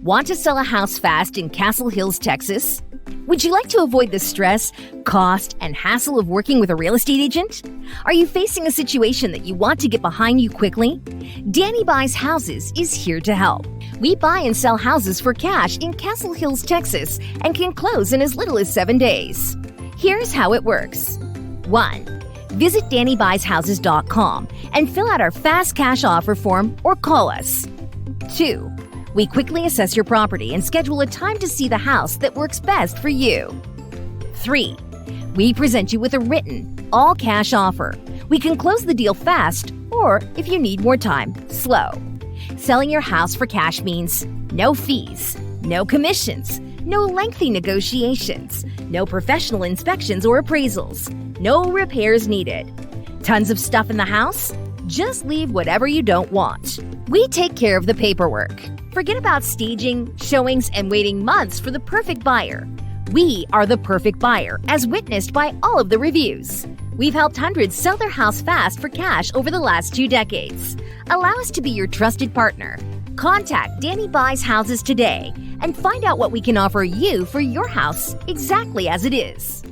Want to sell a house fast in Castle Hills, Texas? Would you like to avoid the stress, cost, and hassle of working with a real estate agent? Are you facing a situation that you want to get behind you quickly? Danny Buys Houses is here to help. We buy and sell houses for cash in Castle Hills, Texas, and can close in as little as 7 days. Here's how it works. 1. Visit DannyBuysHouses.com and fill out our fast cash offer form or call us. 2. We quickly assess your property and schedule a time to see the house that works best for you. 3. We present you with a written, all-cash offer. We can close the deal fast, or if you need more time, slow. Selling your house for cash means no fees, no commissions, no lengthy negotiations, no professional inspections or appraisals, no repairs needed. Tons of stuff in the house? Just leave whatever you don't want. We take care of the paperwork. Forget about staging, showings, and waiting months for the perfect buyer. We are the perfect buyer, as witnessed by all of the reviews. We've helped hundreds sell their house fast for cash over the last 2 decades. Allow us to be your trusted partner. Contact Danny Buys Houses today and find out what we can offer you for your house exactly as it is.